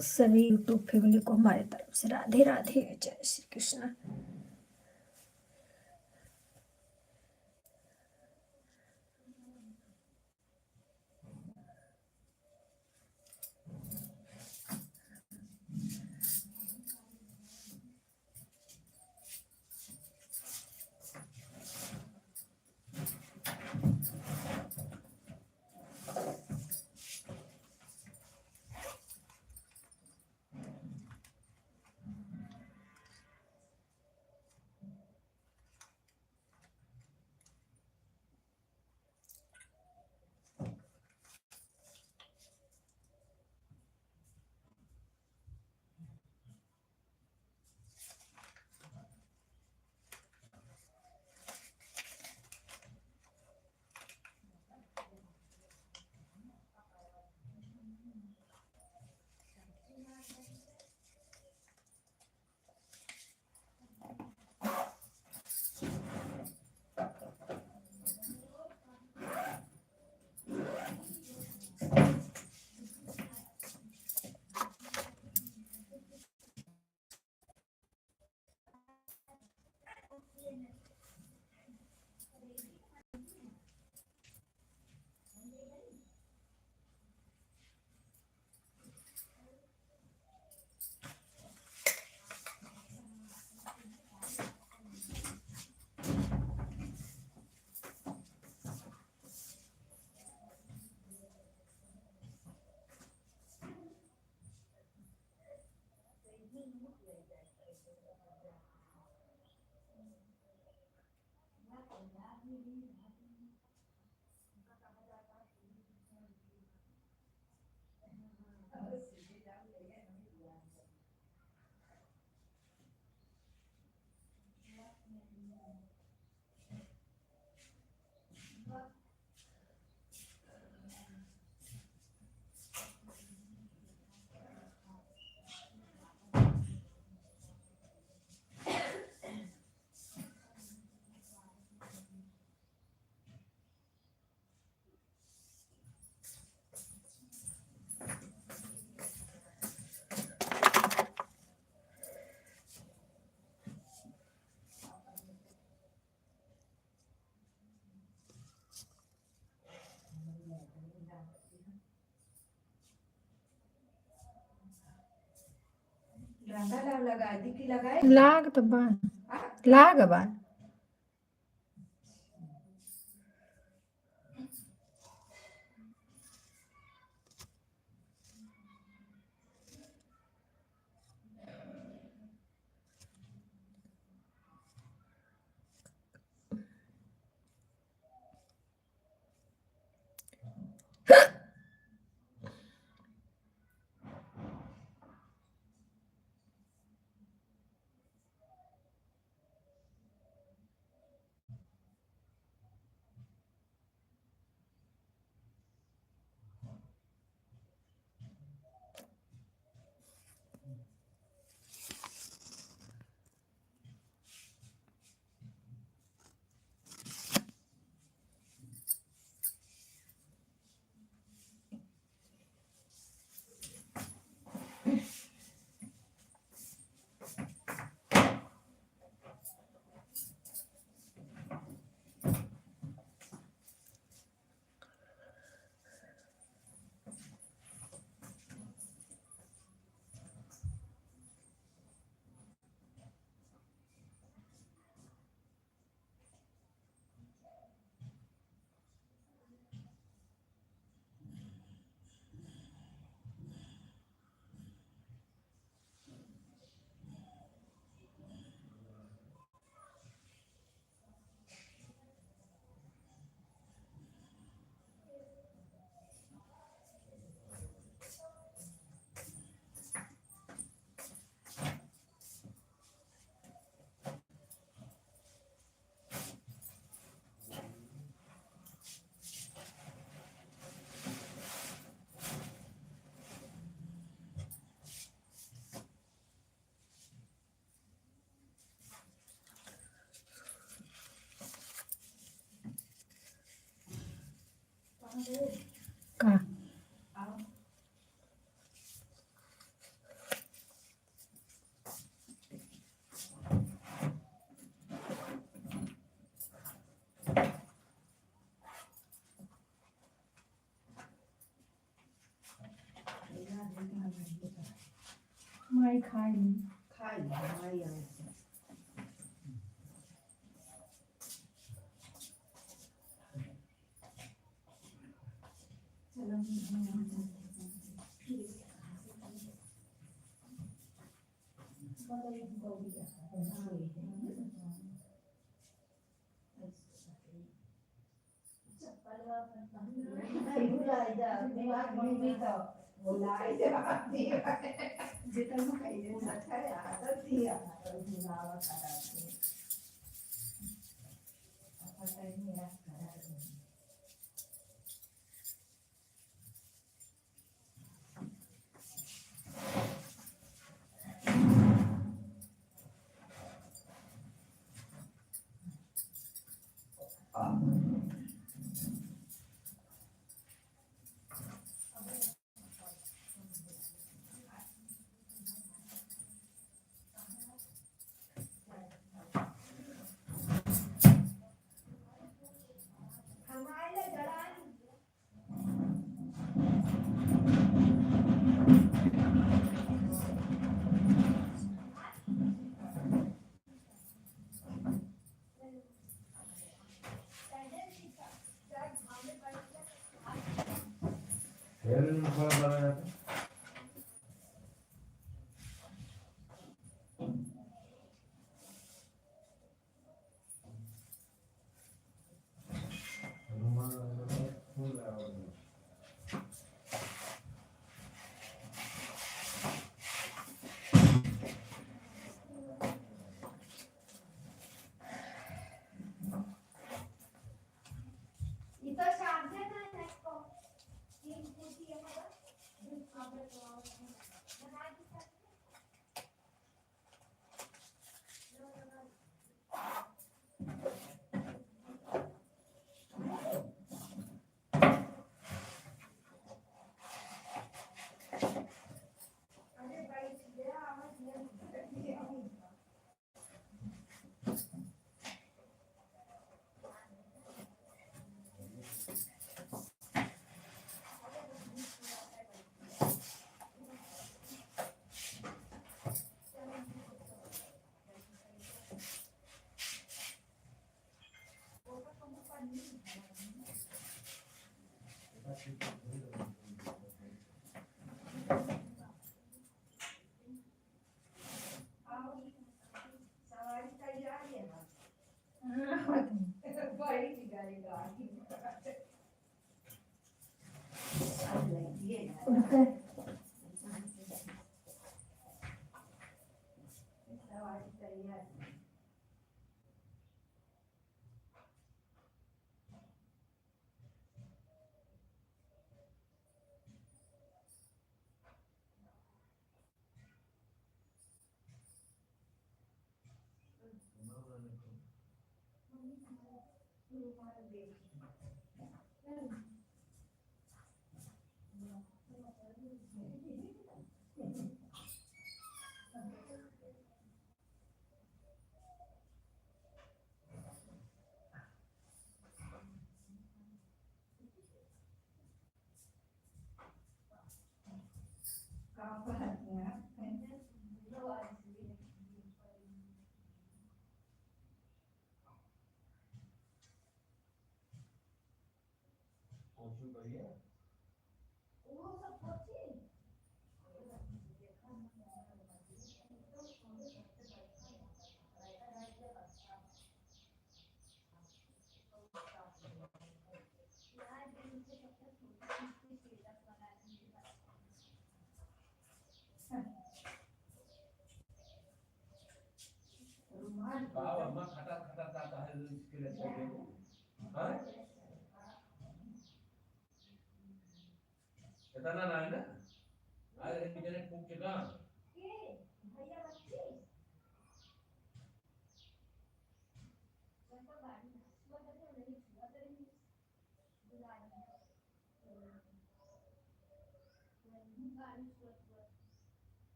सभी YouTube family को हमारे तरफ से राधे राधे, जय श्री कृष्ण। लाग तो बा लाग बा का ไม่ใคร Kai Maya.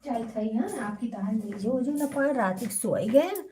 ચાલ થઈ હા આખી તાર લઈ જો જો ને પણ રાતે સોઈ ગયા ને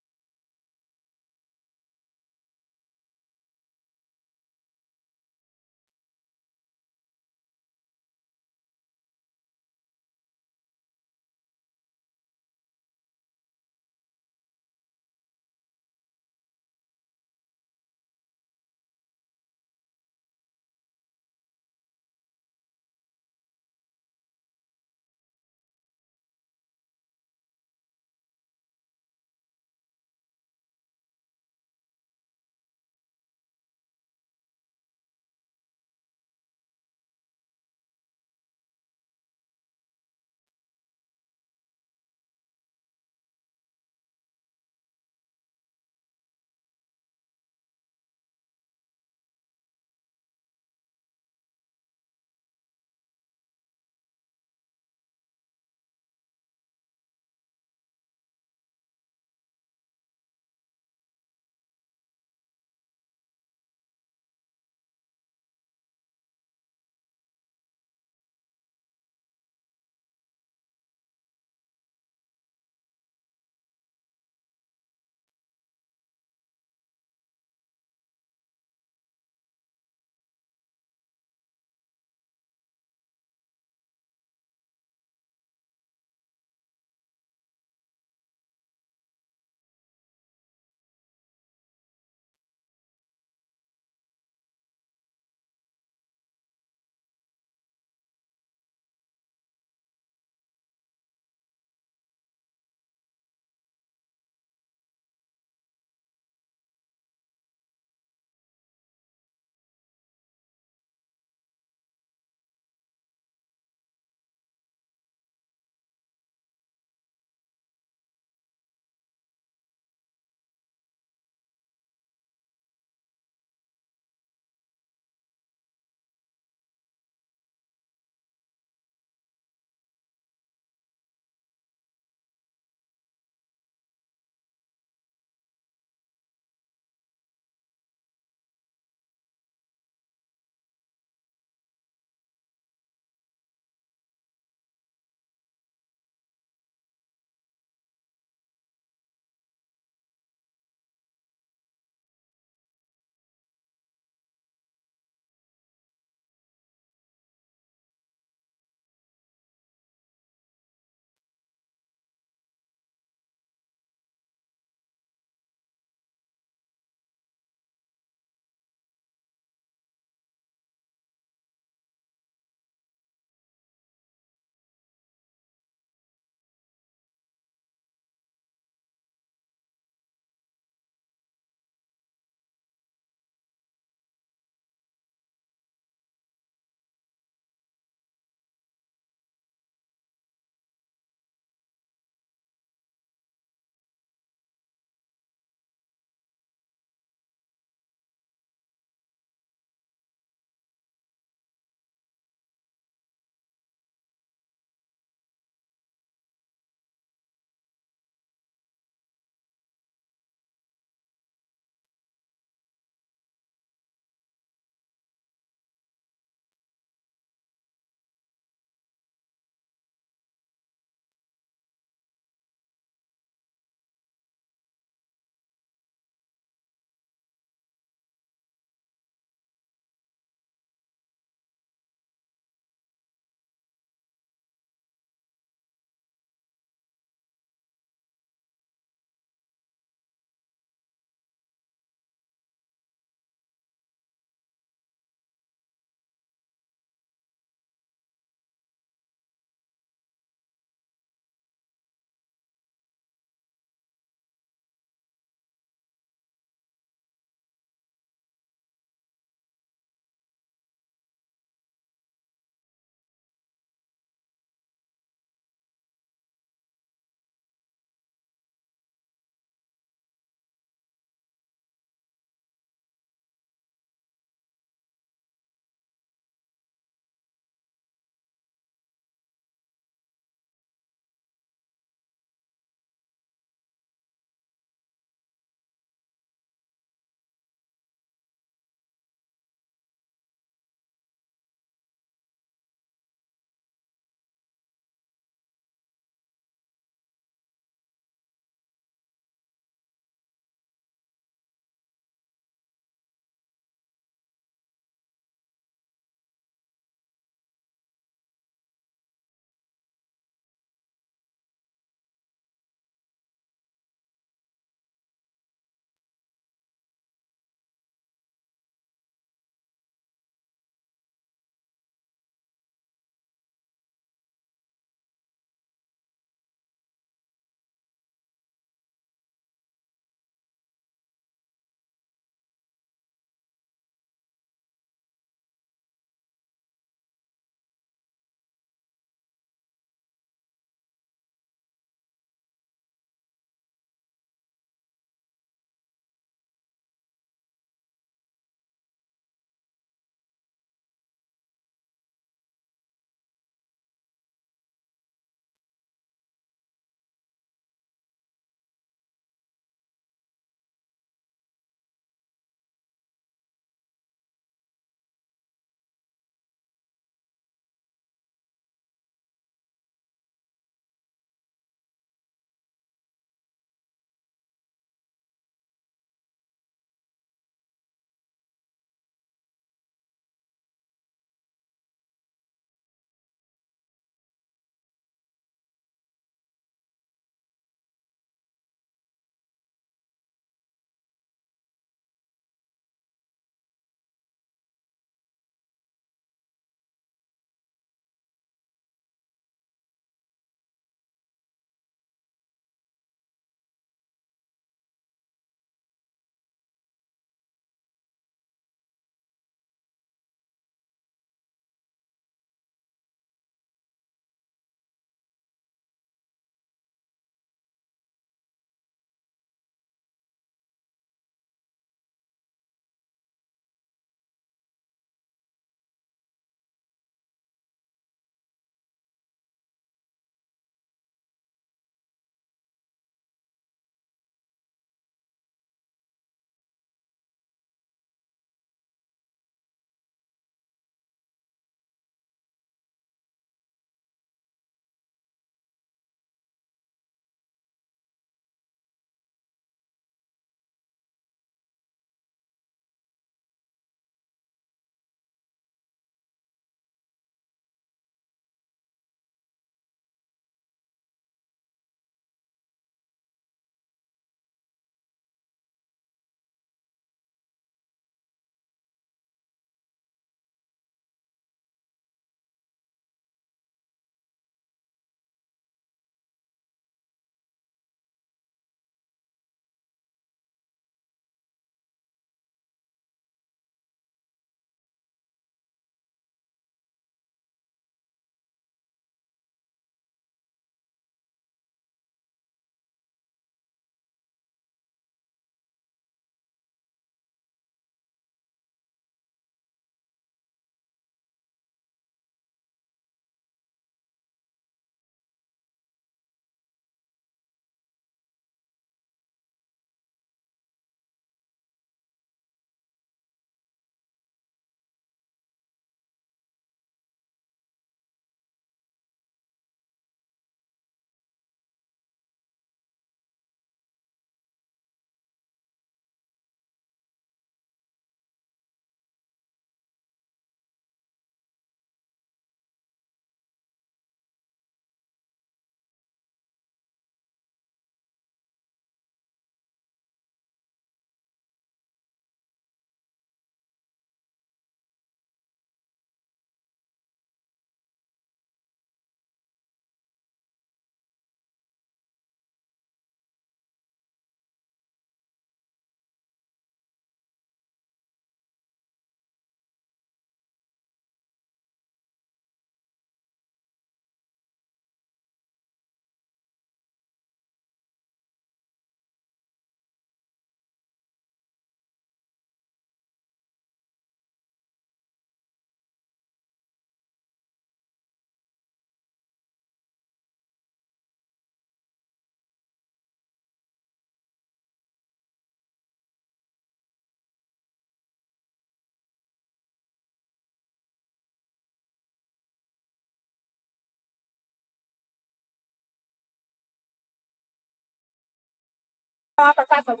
आप लोग कमेंट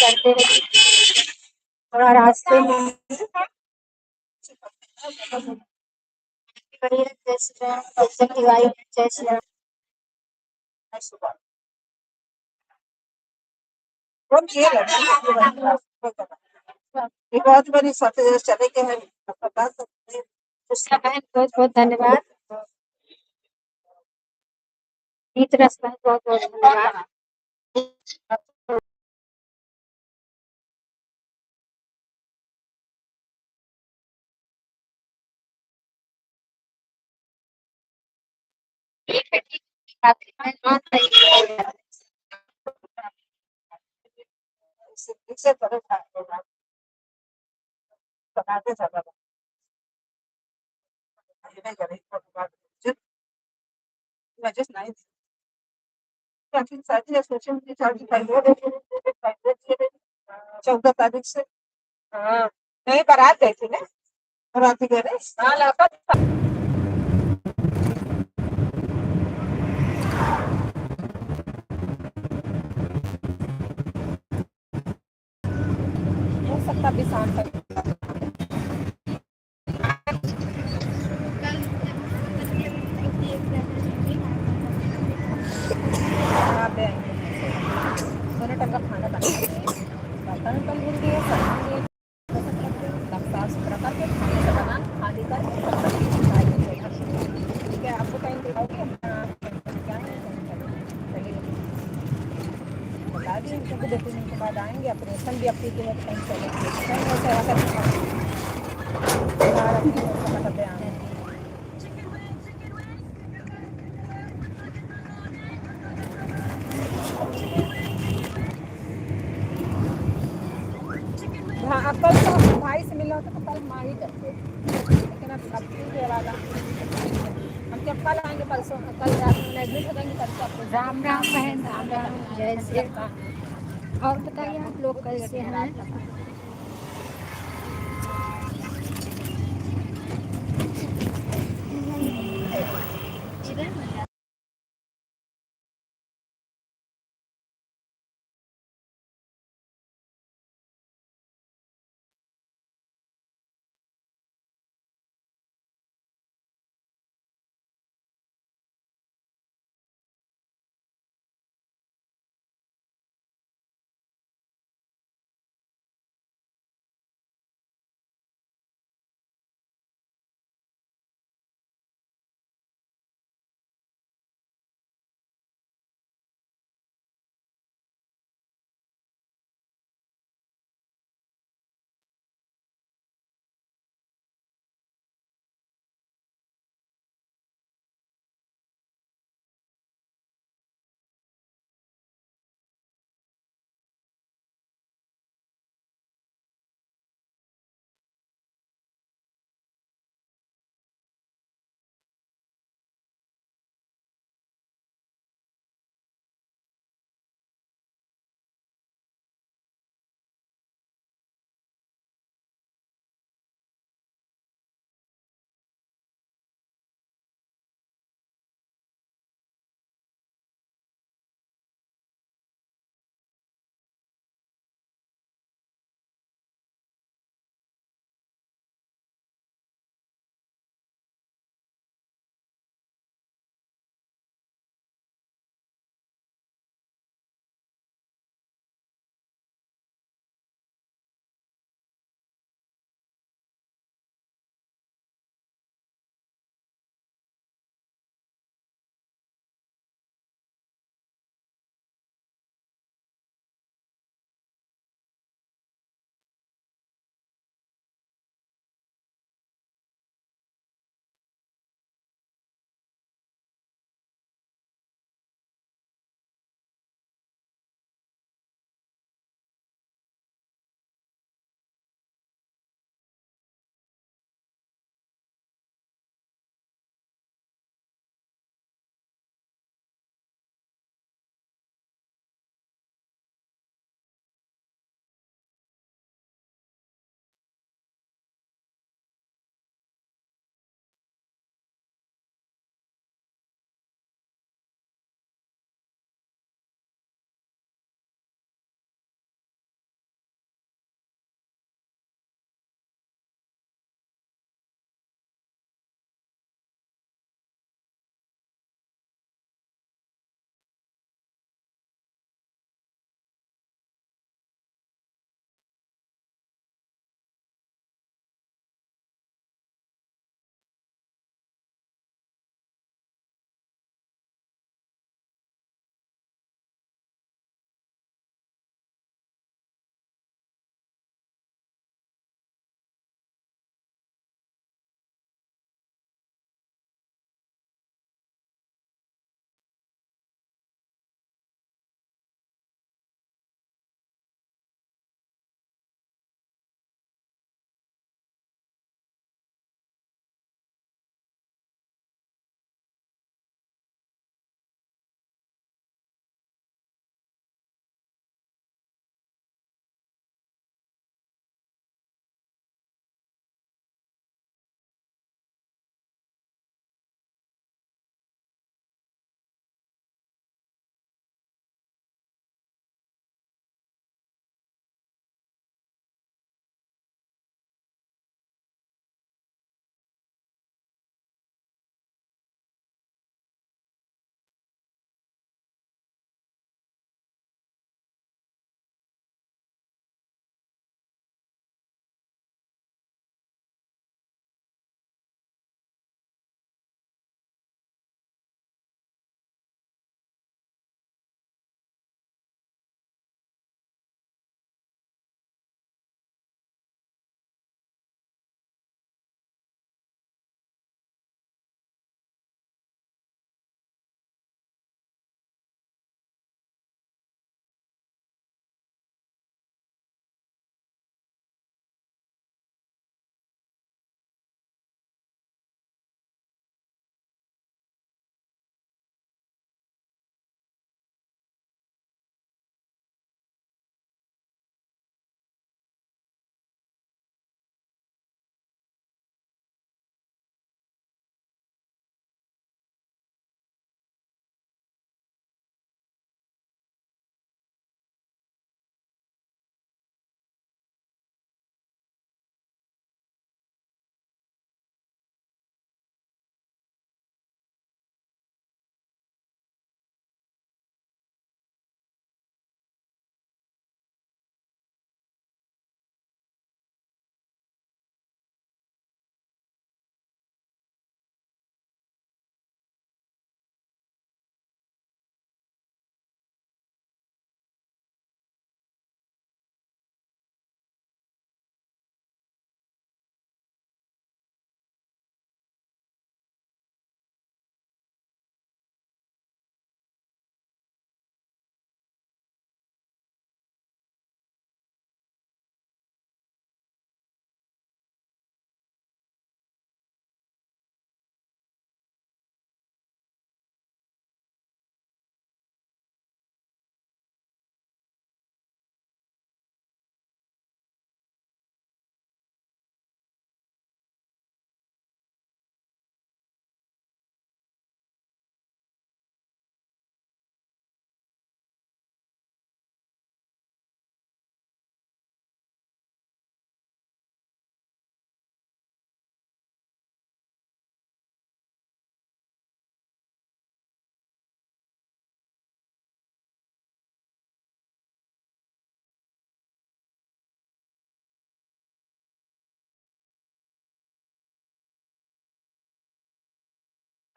करते रहिए। थोड़ा रास्ते में बढ़िया, जय श्री राम, दर्शन की वायु, जय श्री राम। ये बहुत बड़ी चले के हैं, बता सकते हैं। उसका बहन बहुत बहुत धन्यवाद। गीत रस बहन बहुत बहुत धन्यवाद। इससे बड़े बनाते ज्यादा just nice. सोचे मुझे 14 तारीख से। हाँ, नहीं बारात गई थी ना, बाराती गए हाँ लौका हो सकता भी शाम तक। हाँ, दे आएंगे। दोनों टाइम का खाना बनाएंगे, बर्तन उर्तन धुल दिए, सामान दिए, तब साफ सुथरा करके खाने से बना खाली कर तब तक ठीक है। आपको टाइम दिखाओगे क्या है चलिए बता दिए उनको, 2-3 दिन के बाद आएंगे। ऑपरेशन भी अपनी की है तो कहीं चलेंगे सेवा करते आएंगे। हाँ, अब कल तो भाई से मिला होता तो कल माँ ही करते, लेकिन अब ठीक है वाला। हम जब कल आएंगे परसों, कल रात में एडमिट हो जाएंगे, परसों आपको राम राम बहन, राम राम, जय श्री राम। और बताइए आप लोग कैसे हैं?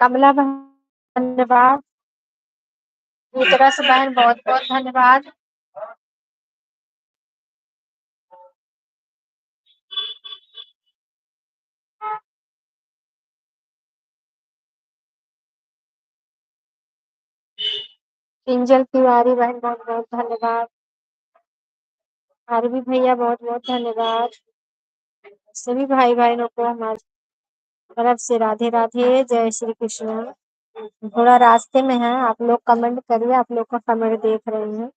कमला बहन धन्यवाद। वितरस बहन बहुत बहुत धन्यवाद। किंजल तिवारी बहन बहुत बहुत धन्यवाद। आरवी भैया बहुत बहुत धन्यवाद। सभी भाई बहनों को हमारी तरफ से राधे राधे, जय श्री कृष्ण। थोड़ा रास्ते में है, आप लोग कमेंट करिए, आप लोग का कमेंट देख रही हूँ।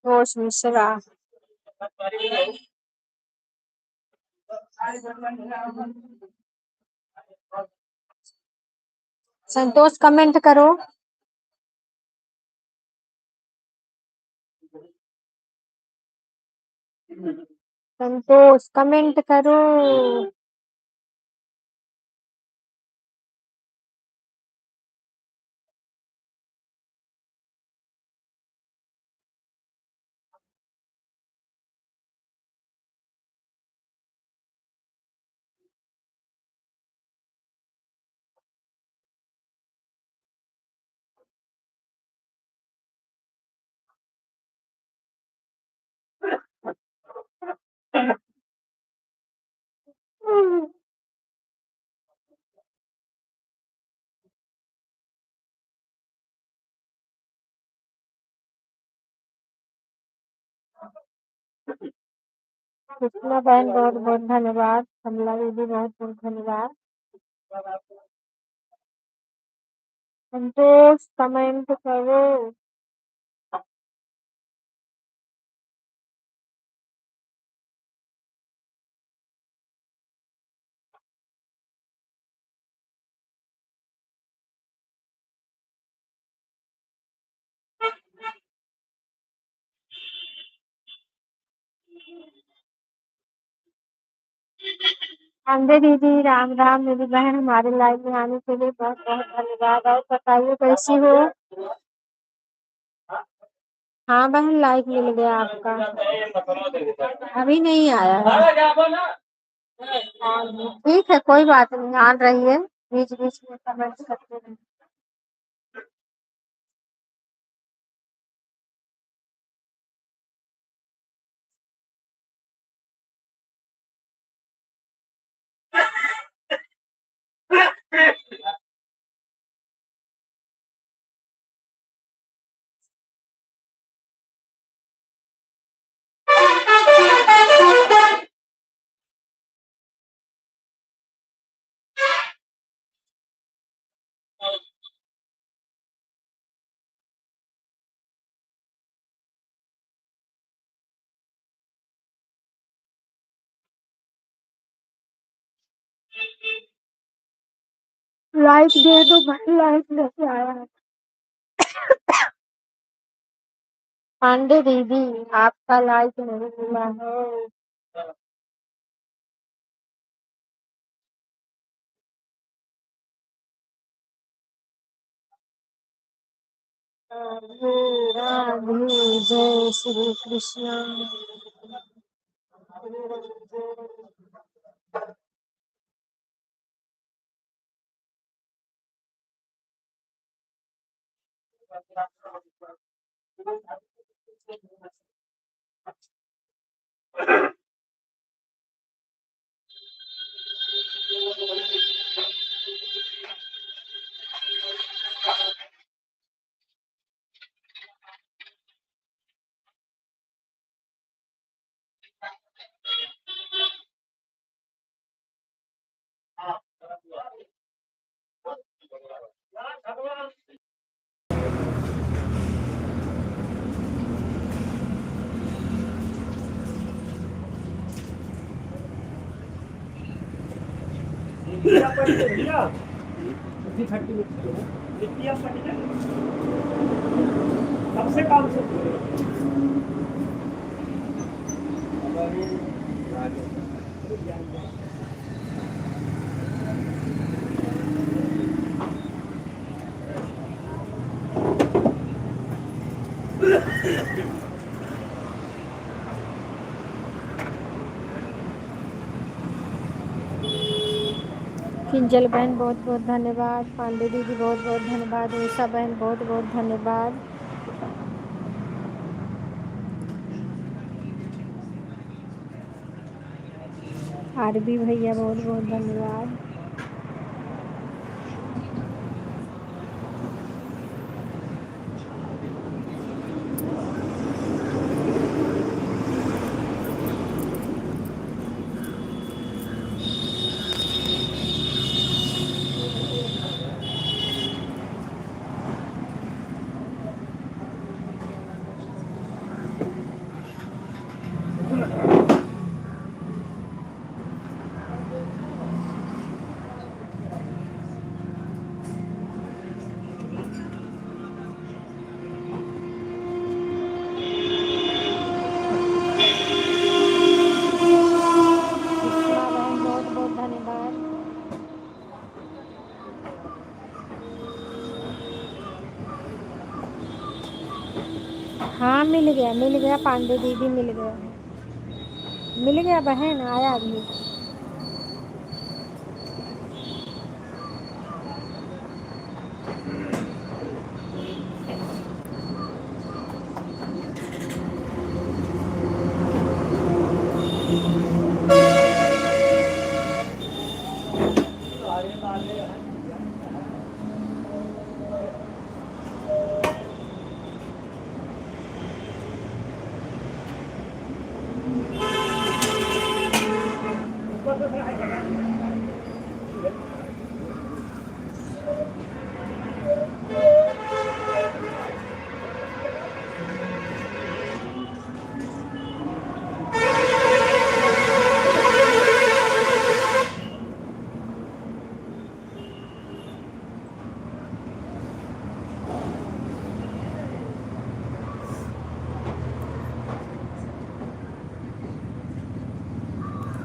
घोष मिश्रा संतोष कमेंट करो। संतोष कमेंट करो। कृष्णा बहन बहुत बहुत धन्यवाद। कमला दीदी बहुत बहुत धन्यवाद। संतोष कमेंट करो। अंबे दीदी राम राम। मेरी बहन हमारे लाइव में आने के लिए बहुत बहुत धन्यवाद। और बताइए कैसी हो? हाँ बहन, लाइव मिल गया आपका, अभी नहीं आया है। ठीक है, कोई बात नहीं, आन रही है, बीच बीच में कमेंट करते रहिए। लाइक दे दो भाई, लाइक नहीं आया है। पांडे दीदी आपका लाइक नहीं मिला है। राधे राधे, जय श्री कृष्ण। सबसे काम से किंजल बहन बहुत बहुत धन्यवाद, पांडे दीदी बहुत बहुत धन्यवाद, उषा बहन बहुत बहुत धन्यवाद। आरबी भैया बहुत बहुत धन्यवाद। सुषमा बहन बहुत बहुत धन्यवाद। हाँ मिल गया पांडे दीदी मिल गया बहन, आया अभी।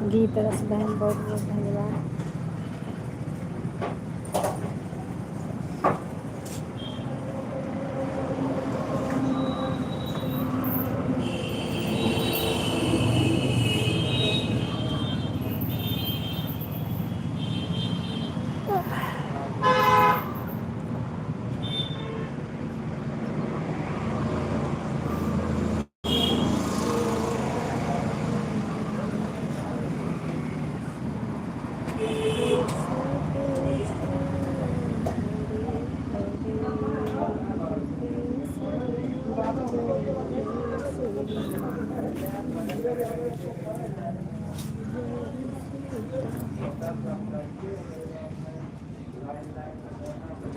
गीत रस बहन बहुत बहुत धन्यवाद।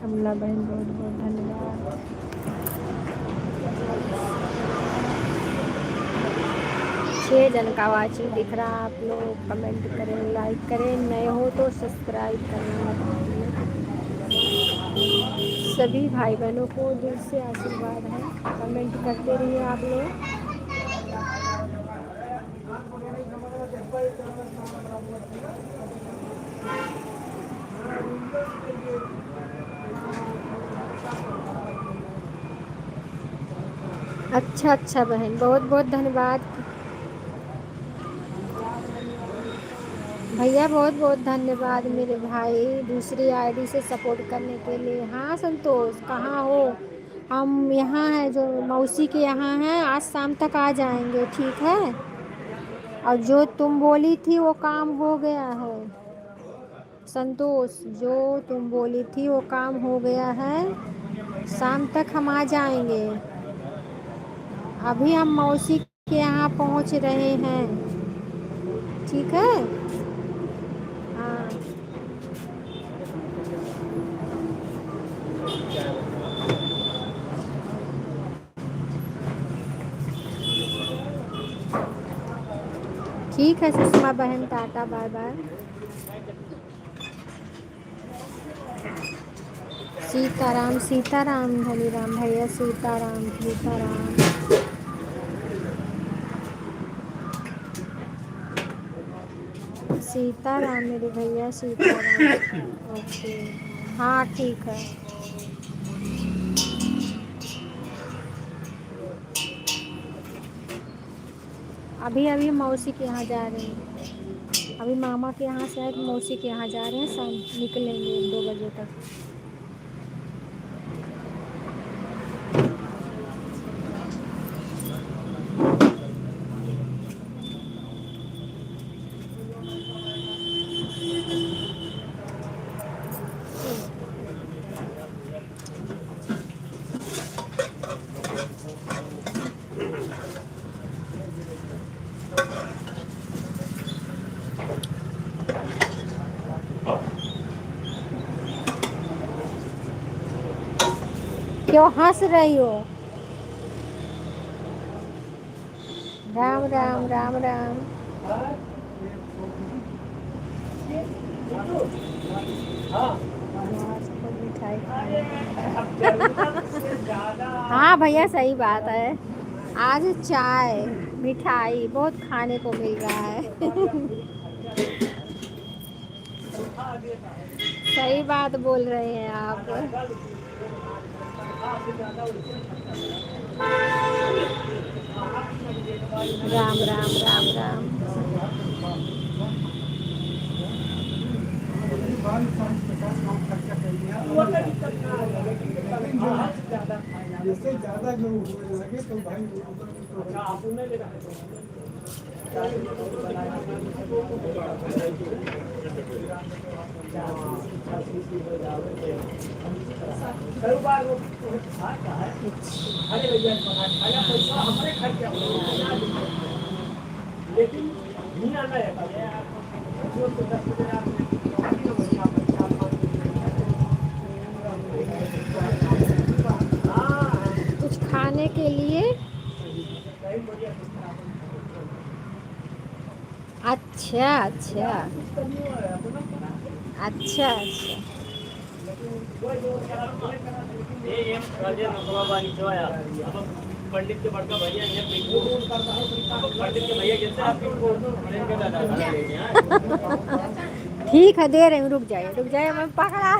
कमला बहन बहुत बहुत धन्यवाद। 6 जन का वाचिंग दिख रहा है, आप लोग कमेंट करें, लाइक करें, नए हो तो सब्सक्राइब करना मत भूलिए। सभी भाई बहनों को दिल से आशीर्वाद है, कमेंट करते रहिए आप लोग। अच्छा बहन बहुत बहुत धन्यवाद। भैया बहुत बहुत धन्यवाद मेरे भाई, दूसरी आईडी से सपोर्ट करने के लिए। हाँ संतोष कहाँ हो? हम यहाँ हैं, जो मौसी के यहाँ हैं, आज शाम तक आ जाएंगे, ठीक है? और जो तुम बोली थी वो काम हो गया है संतोष, जो तुम बोली थी वो काम हो गया है, शाम तक हम आ जाएंगे। अभी हम मौसी के यहाँ पहुँच रहे हैं, ठीक है? हाँ ठीक है सुषमा बहन, tata bye bye. Sitaram Sitaram Dhaniram भैया, सीताराम सीताराम। सीताराम मेरे भैया, सीताराम। ओके हाँ ठीक है। अभी अभी मौसी के यहाँ जा रहे हैं। अभी मामा के यहाँ से आए तो मौसी के यहाँ जा रहे हैं, शाम निकलेंगे 1-2 बजे तक। क्यों हंस रही हो? राम राम राम राम। मिठाई हाँ भैया सही बात है। आज चाय मिठाई बहुत खाने को मिल रहा है। सही बात बोल रहे हैं आप। राम राम राम राम। जिससे ज्यादा जो लगे तो भाई आप लेकिन नहीं आना है कुछ खाने के लिए। अच्छा अच्छा अच्छा अच्छा। पंडित के बड़का भैया पंडित के भैया जैसे ठीक है दे रही हूँ, रुक जाइए मैं पकड़ा।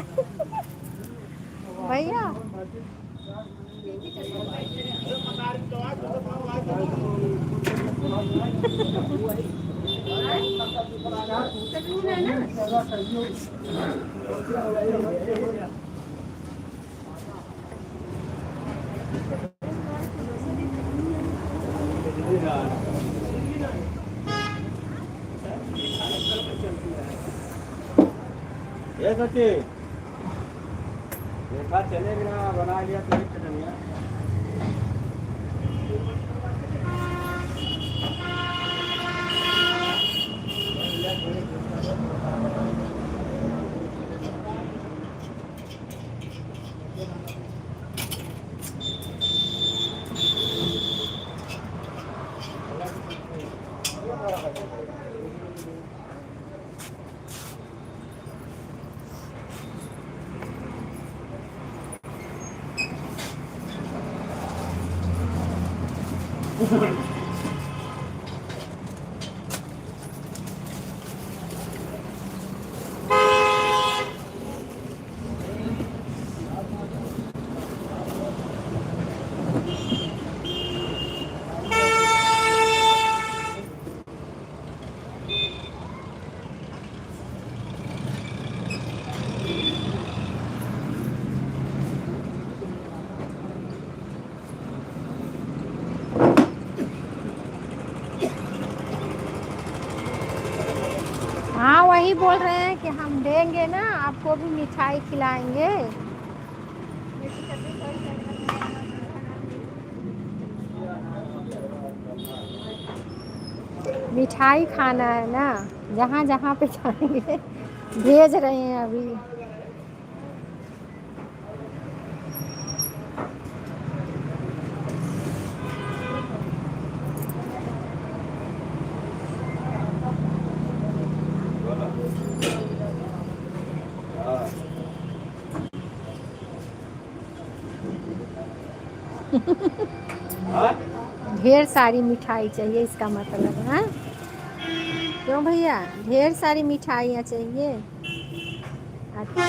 भैया ये सच्ची देखा चले बिना बना लिया तो चटनिया हाँ वही बोल रहे हैं कि हम देंगे ना, आपको भी मिठाई खिलाएंगे। मिठाई खाना है ना, जहाँ जहाँ पे जाएंगे भेज रहे हैं अभी। ढेर सारी मिठाई चाहिए इसका मतलब है। क्यों भैया ढेर सारी मिठाइयाँ चाहिए? अच्छा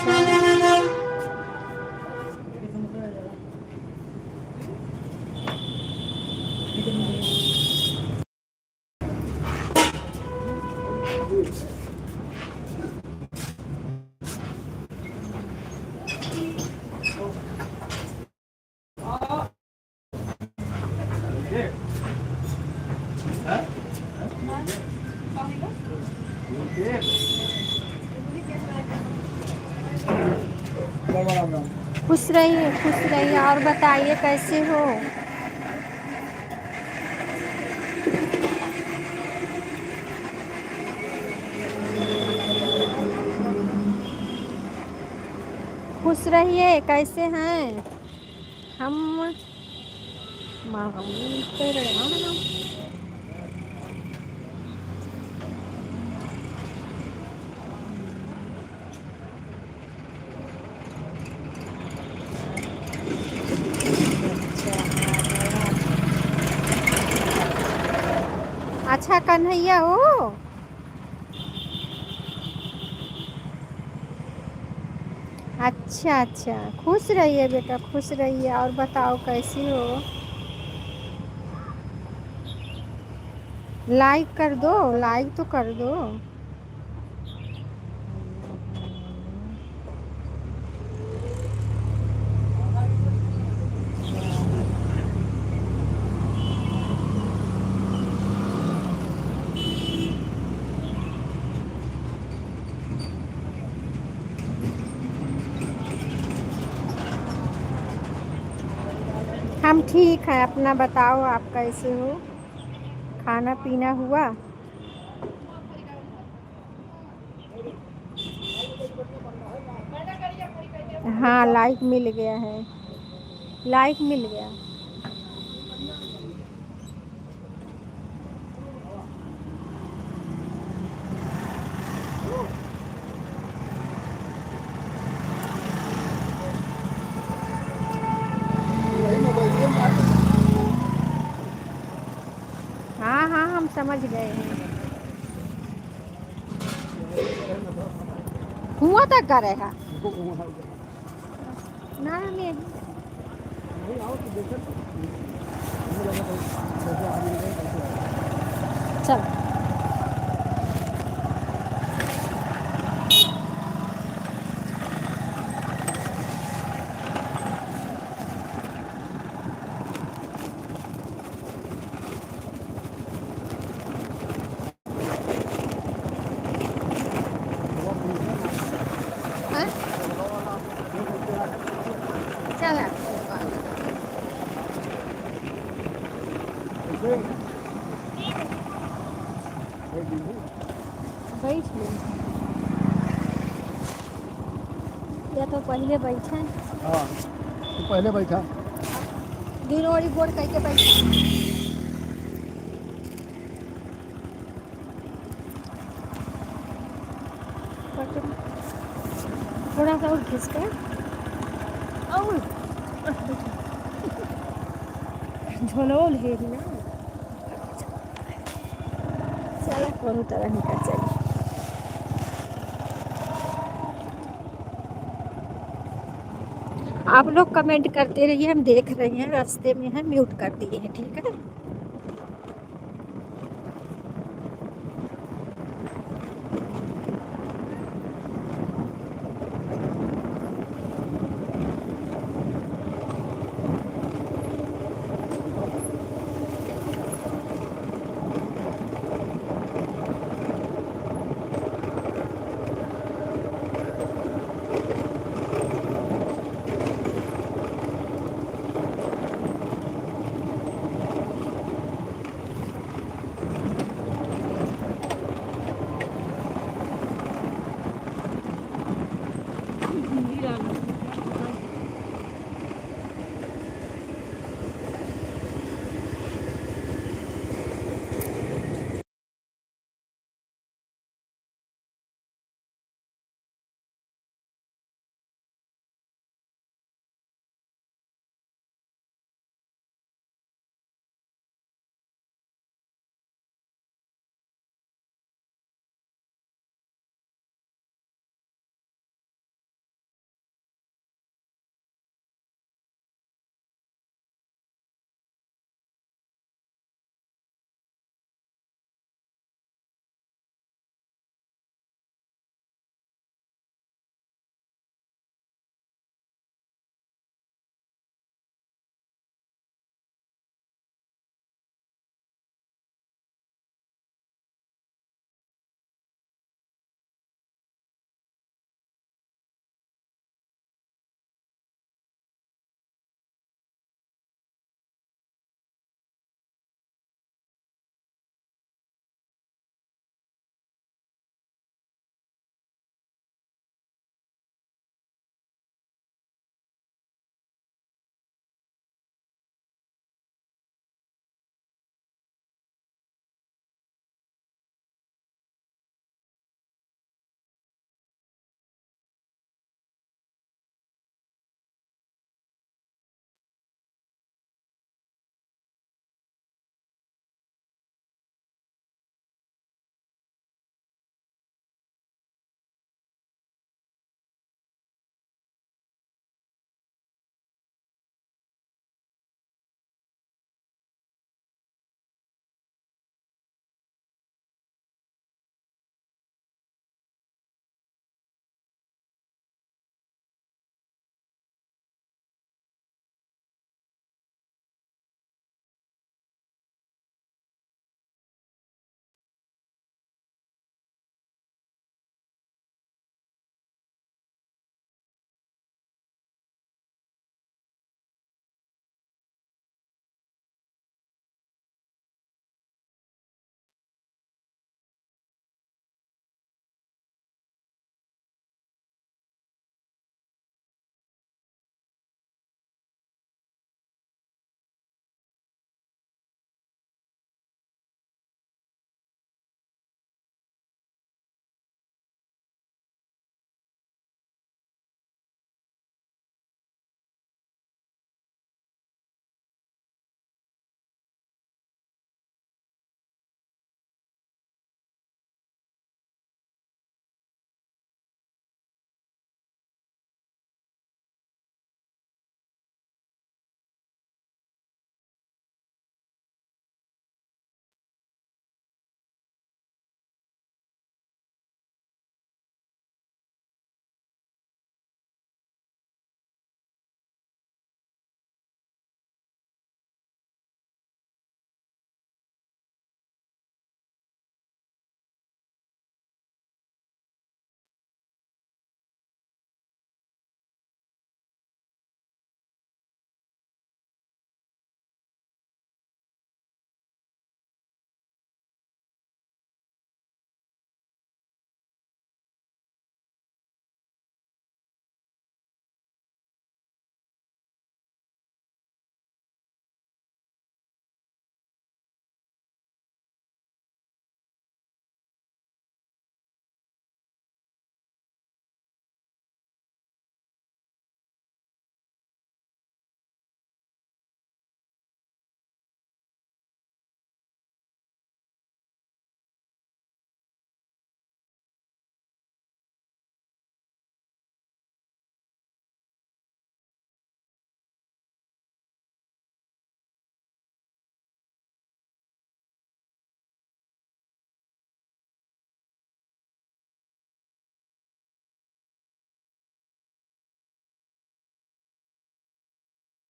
खुश रहिए और बताइए कैसे हो। खुश रहिए कैसे हैं हम। अच्छा कन्हैया हो। अच्छा अच्छा, खुश रहिए बेटा, खुश रहिए और बताओ कैसी हो। लाइक कर दो, लाइक तो कर दो। हम ठीक हैं, अपना बताओ आप कैसे हो। खाना पीना हुआ। हाँ लाइक मिल गया है, लाइक मिल गया। हाँ हाँ हम समझ गए हैं। हुआ तक करे है ना में। चल हाँ? चल बैठ लो या तो पहले बैठे। हाँ तो पहले बैठा। दोनों ओरी गोड़ करके बैठे। थोड़ा सा और खींच कर और झोलवल है ना। चला कौन तरह निकल चली। आप लोग कमेंट करते रहिए, हम देख रहे हैं, रास्ते में है, म्यूट कर दिए हैं, ठीक है।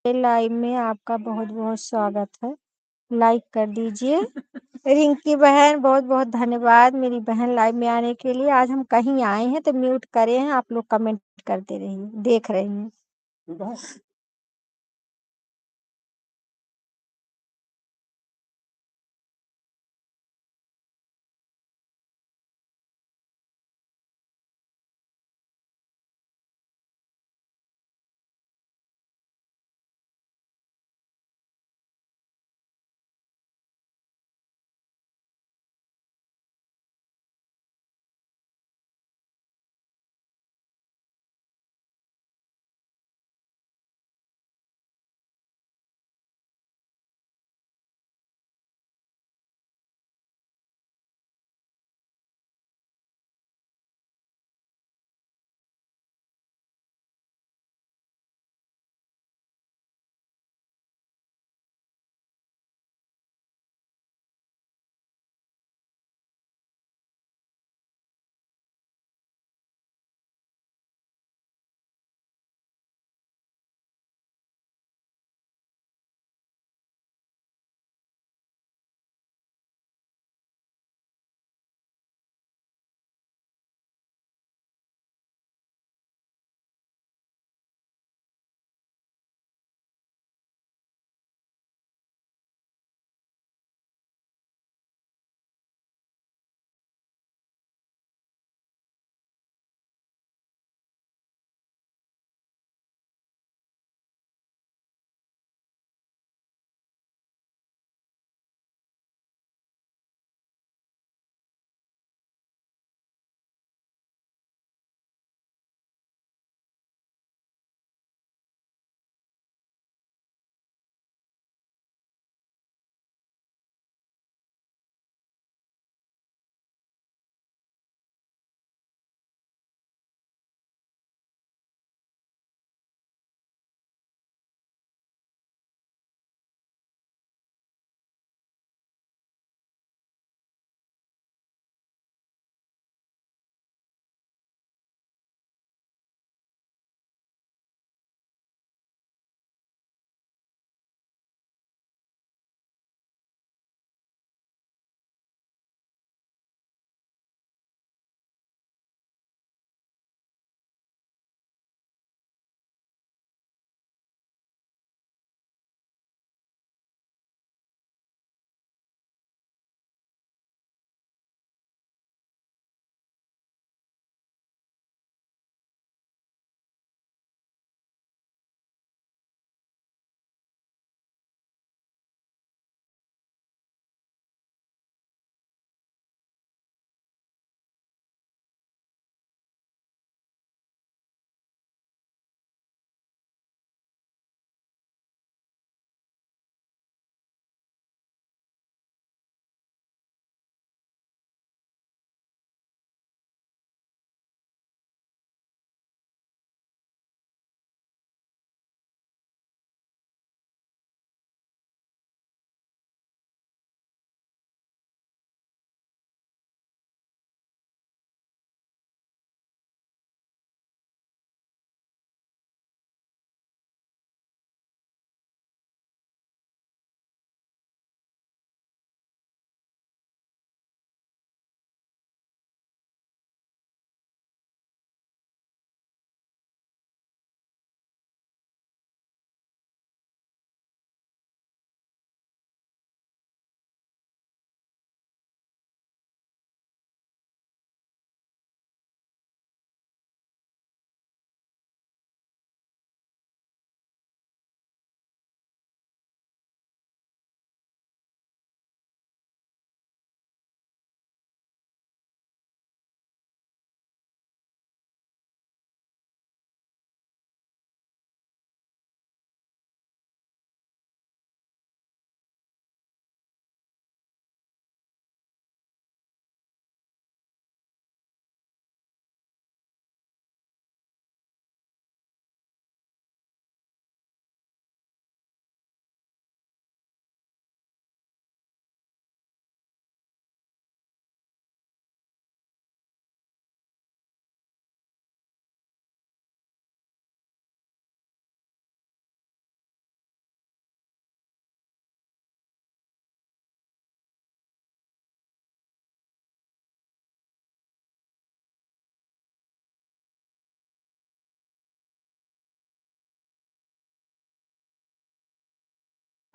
लाइव में आपका बहुत बहुत स्वागत है। लाइक कर दीजिए। रिंकी बहन बहुत बहुत धन्यवाद मेरी बहन लाइव में आने के लिए। आज हम कहीं आए हैं तो म्यूट करे हैं, आप लोग कमेंट करते रहिए, देख रहे हैं। ठीक है।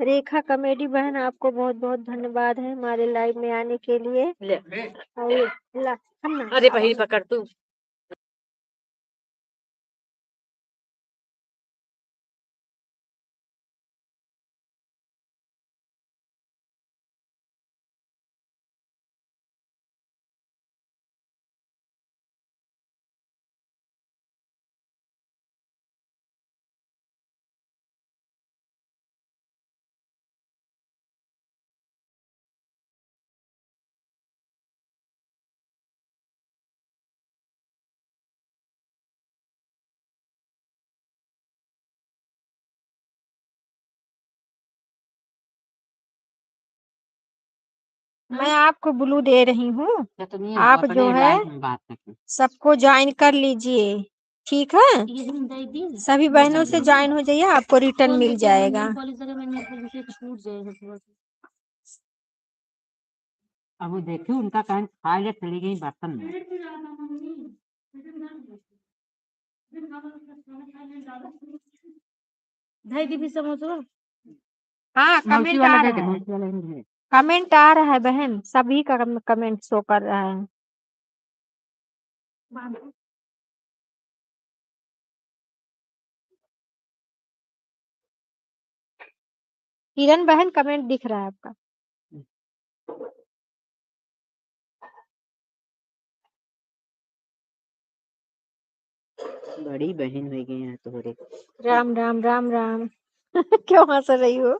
रेखा कॉमेडी बहन, आपको बहुत बहुत धन्यवाद है हमारे लाइव में आने के लिए। और हम ना अरे पहली पकड़ तू। मैं आपको ब्लू दे रही हूँ, तो आप जो है बात करते सबको ज्वाइन कर लीजिए, ठीक है। सभी बहनों से ज्वाइन हो जाइए, आपको रिटर्न मिल जाएगा। अब वो देखिए उनका कहन खा ले चली गई बर्तन में। हाँ, मौसी कमेंट वाला आ दे रहा दे, है, मौसी वाला ही दे। कमेंट आ रहा है बहन, सभी का कमेंट शो कर रहा है। किरण बहन कमेंट दिख रहा है आपका। बड़ी बहन हो गई है तोरे। राम राम राम राम। क्यों हंस रही हो?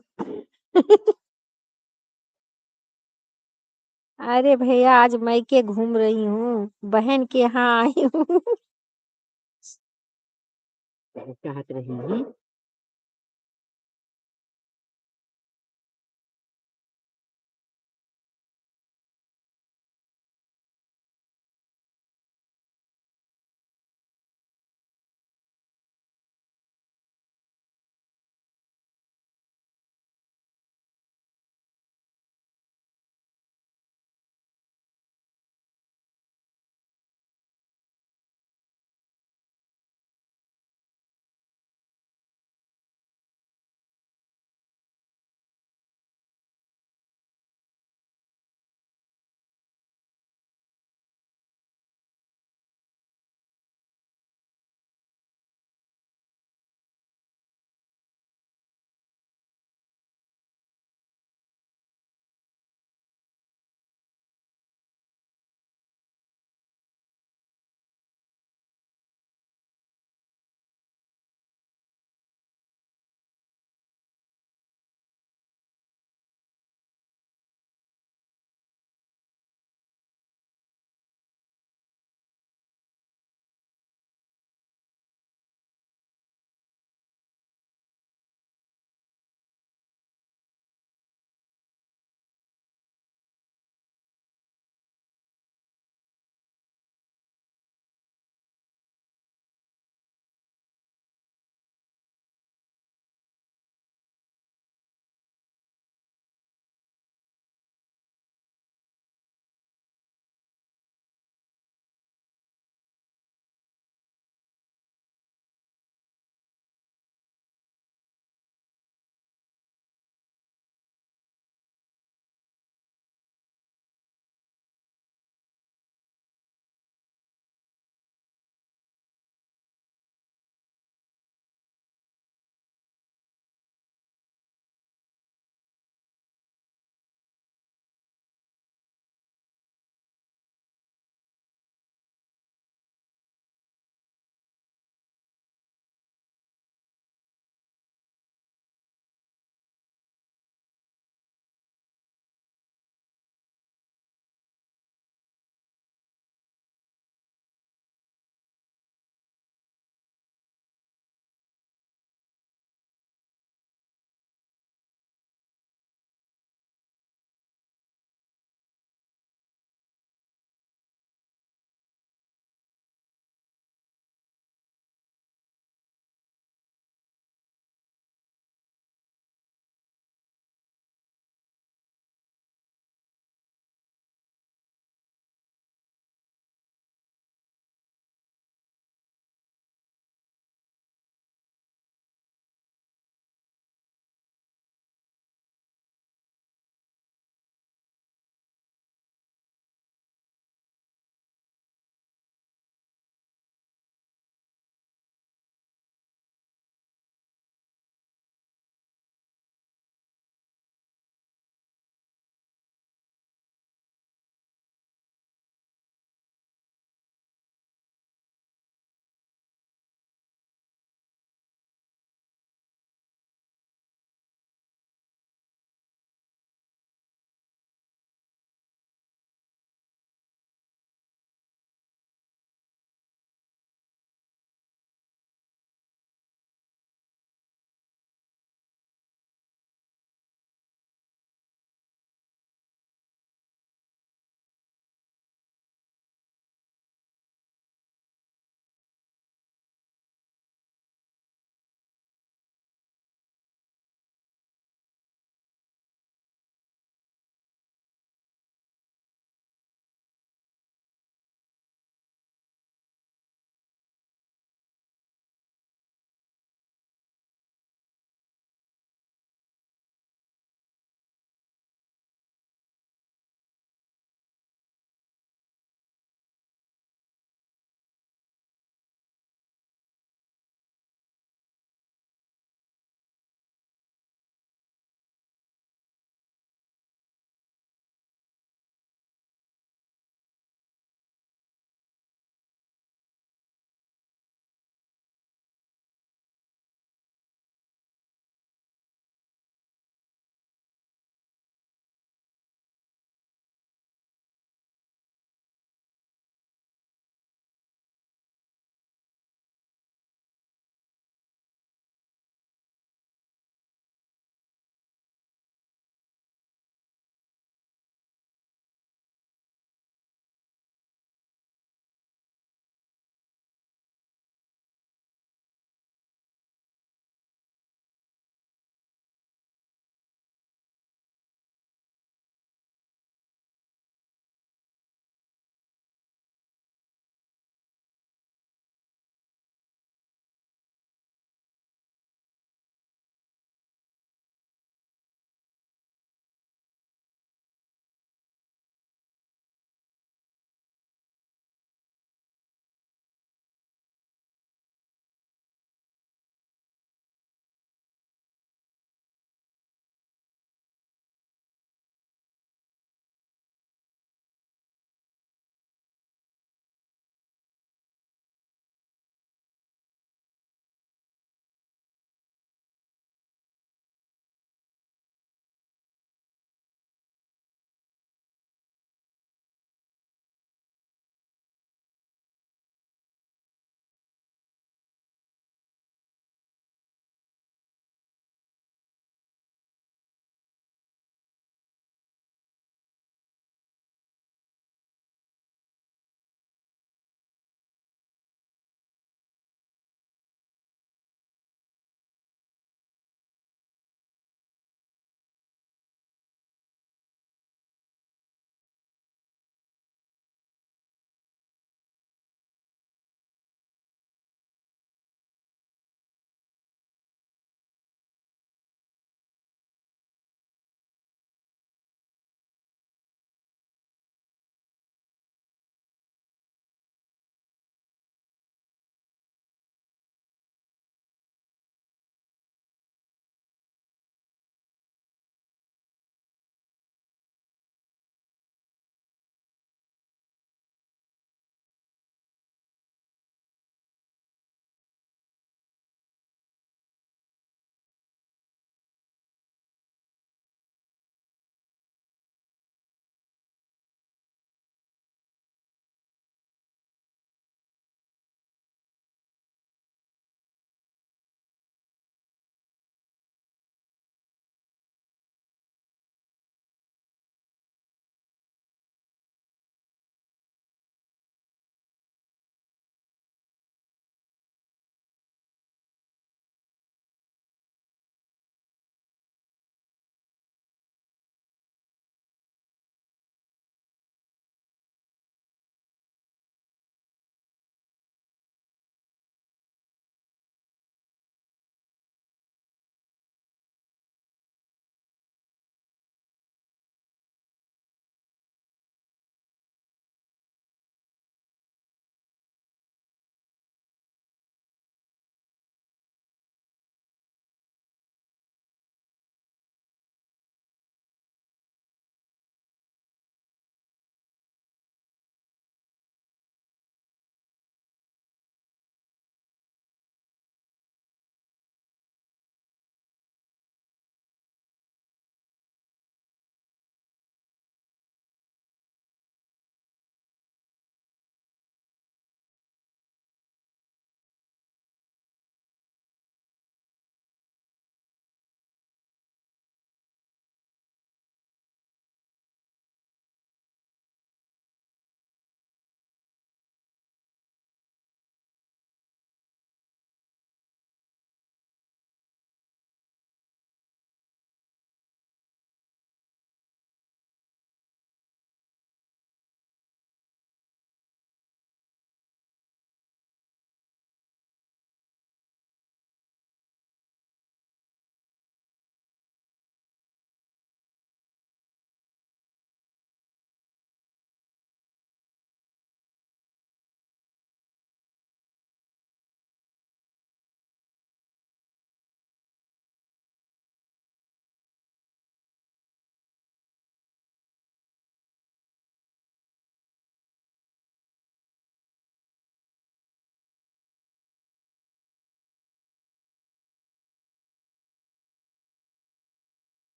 अरे भैया, आज मायके घूम रही हूँ, बहन के यहाँ आई हूँ। चाहत रही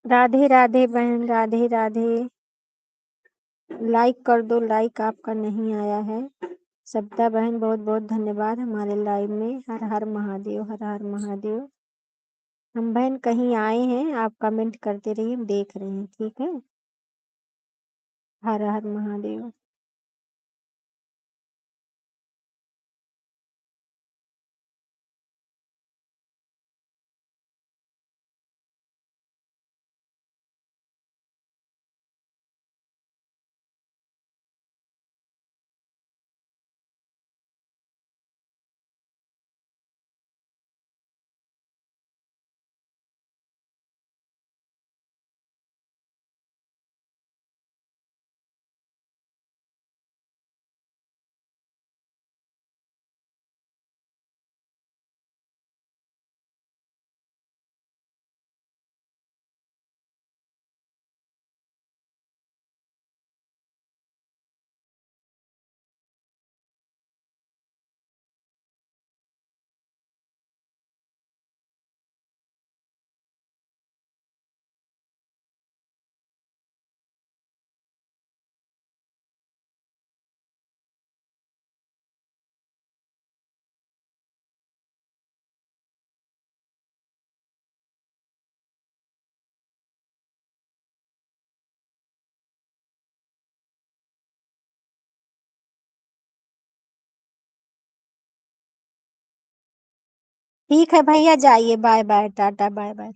राधे राधे बहन, राधे राधे। लाइक कर दो, लाइक आपका नहीं आया है। सविता बहन बहुत बहुत धन्यवाद हमारे लाइव में। हर हर महादेव, हर हर महादेव। हम बहन कहीं आए हैं, आप कमेंट करते रहिए, हम देख रहे हैं, ठीक है। हर हर महादेव। ठीक है भैया, जाइए, bye bye, tata, bye bye.